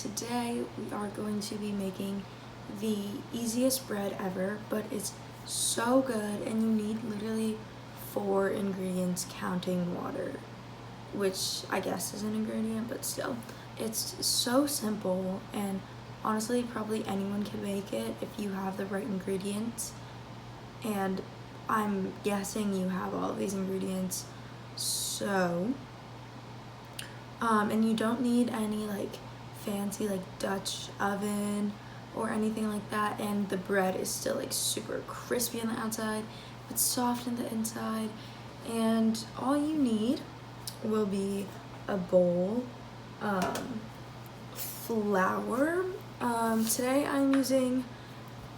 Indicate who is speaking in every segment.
Speaker 1: today we are going to be making the easiest bread ever, but it's so good and you need literally 4 ingredients counting water, which I guess is an ingredient, but still. It's so simple and honestly probably anyone can make it if you have the right ingredients, and I'm guessing you have all of these ingredients. So and you don't need any like fancy like Dutch oven or anything like that, and the bread is still like super crispy on the outside but soft on the inside. And all you need will be a bowl, flour. Today I'm using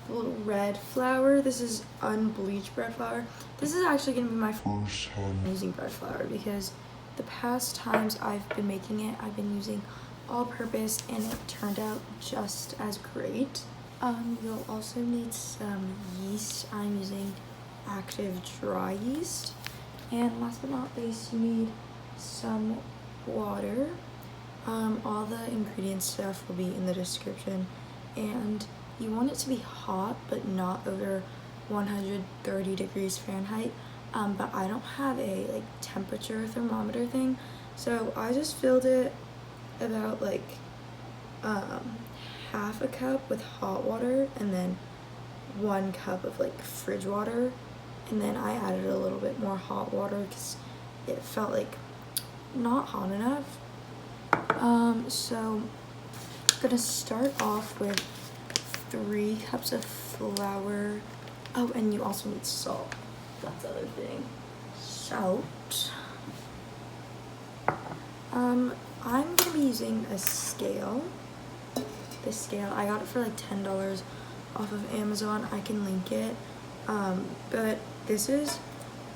Speaker 1: red flour. This is unbleached bread flour. This is actually gonna be my first time using bread flour because the past times I've been making it, I've been using all-purpose and it turned out just as great. You'll also need some yeast. I'm using active dry yeast. And last but not least, you need some water. All the ingredient stuff will be in the description. And you want it to be hot, but not over 130 degrees Fahrenheit. But I don't have a like temperature thermometer thing, so I just filled it about like half a cup with hot water and then 1 cup of like fridge water, and then I added a little bit more hot water because it felt like not hot enough. So I'm gonna start off with 3 cups of flour. Oh, and you also need salt. That's the other thing. Salt. I'm gonna be using a scale. This scale, I got it for like $10 off of Amazon. I can link it. But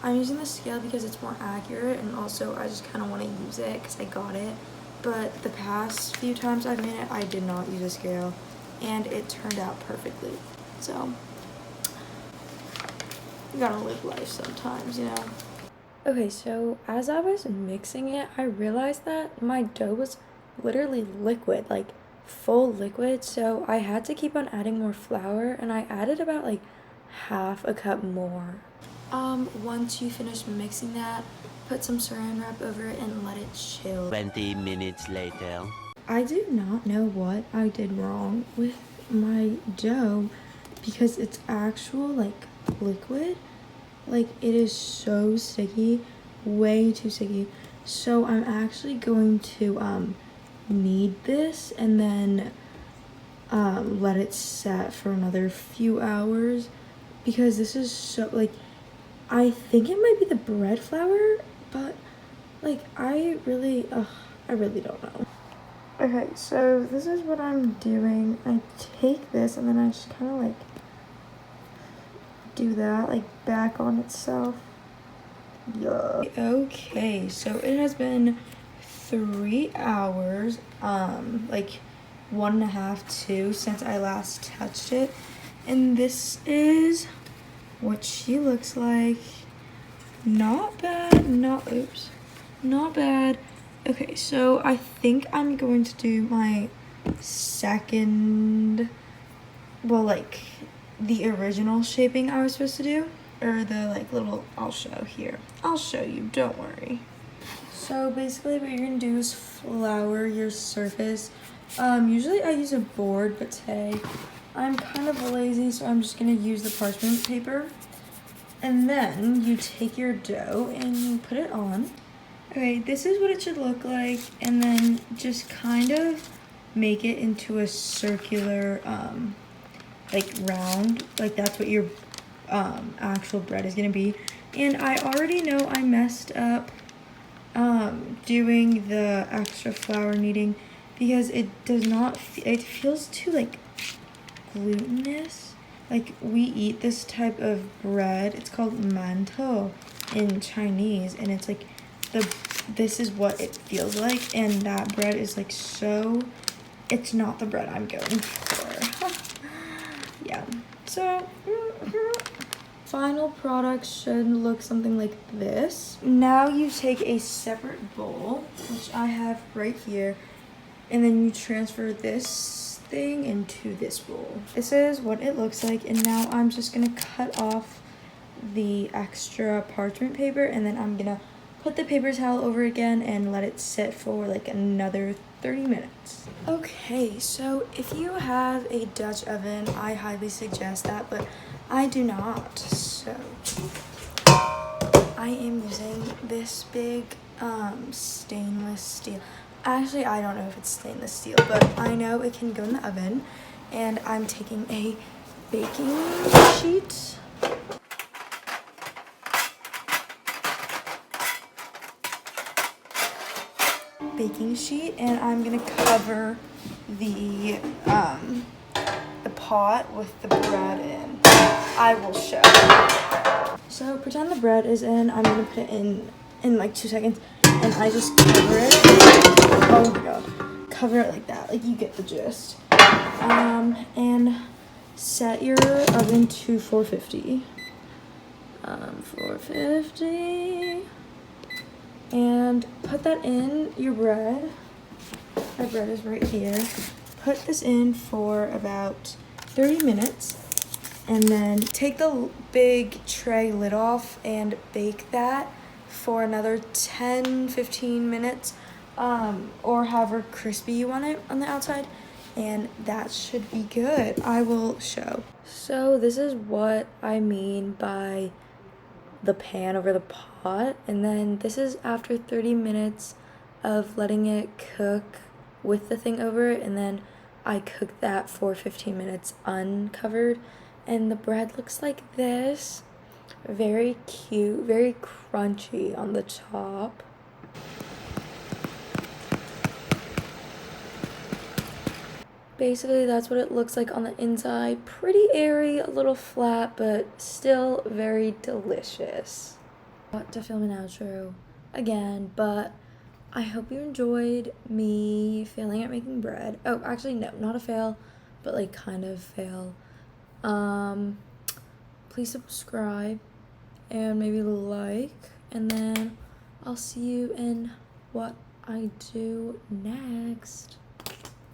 Speaker 1: I'm using the scale because it's more accurate, and also I just kind of want to use it because I got it. But the past few times I've made it, I did not use a scale, and it turned out perfectly. So you gotta live life sometimes, you know. Okay, so as I was mixing it, I realized that my dough was literally liquid, like full liquid, so I had to keep on adding more flour, and I added about like half a cup more. Once you finish mixing that, put some saran wrap over it and let it chill.
Speaker 2: 20 minutes later.
Speaker 1: I do not know what I did wrong with my dough because it's actual like liquid. Like it is so sticky, way too sticky. So I'm actually going to knead this and then let it set for another few hours because this is so like, I think it might be the bread flour, but like I really don't know. Okay, so this is what I'm doing. I take this and then I just kind of like do that like back on itself. Yeah. Okay, so it has been 3 hours, like 1.5, 2 since I last touched it, and this is what she looks like. Not bad. Not bad. Okay, so I think I'm going to do my second, well, like the original shaping I was supposed to do, or the like little, I'll show you, don't worry. So basically what you're gonna do is flour your surface. Usually I use a board, but today I'm kind of lazy, so I'm just gonna use the parchment paper. And then you take your dough and you put it on. Okay, this is what it should look like, and then just kind of make it into a circular like round, like that's what your actual bread is gonna be. And I already know I messed up doing the extra flour kneading because it does not it feels too like glutinous. Like we eat this type of bread, it's called mantou in Chinese, and it's like this is what it feels like, and that bread is like so, it's not the bread I'm going for. Yeah, so final product should look something like this. Now you take a separate bowl, which I have right here, and then you transfer this thing into this roll. This is what it looks like, and now I'm just gonna cut off the extra parchment paper, and then I'm gonna put the paper towel over again and let it sit for like another 30 minutes. Okay, so if you have a Dutch oven, I highly suggest that, but I do not. So I am using this big stainless steel. Actually, I don't know if it's stainless steel, but I know it can go in the oven. And I'm taking a baking sheet. And I'm gonna cover the pot with the bread in. I will show. So pretend the bread is in. I'm gonna put it in like 2 seconds, and I just cover it. Oh my god, cover it like that. Like, you get the gist. And set your oven to 450. 450. And put that in your bread. My bread is right here. Put this in for about 30 minutes. And then take the big tray lid off and bake that for another 10-15 minutes. Or however crispy you want it on the outside. And that should be good. I will show. So this is what I mean by the pan over the pot, and then this is after 30 minutes of letting it cook with the thing over it, and then I cooked that for 15 minutes uncovered, and the bread looks like this. Very cute, very crunchy on the top. Basically, that's what it looks like on the inside. Pretty airy, a little flat, but still very delicious. Got to film an outro again, but I hope you enjoyed me failing at making bread. Oh, actually, no, not a fail, but like kind of fail. Please subscribe and maybe like, and then I'll see you in what I do next.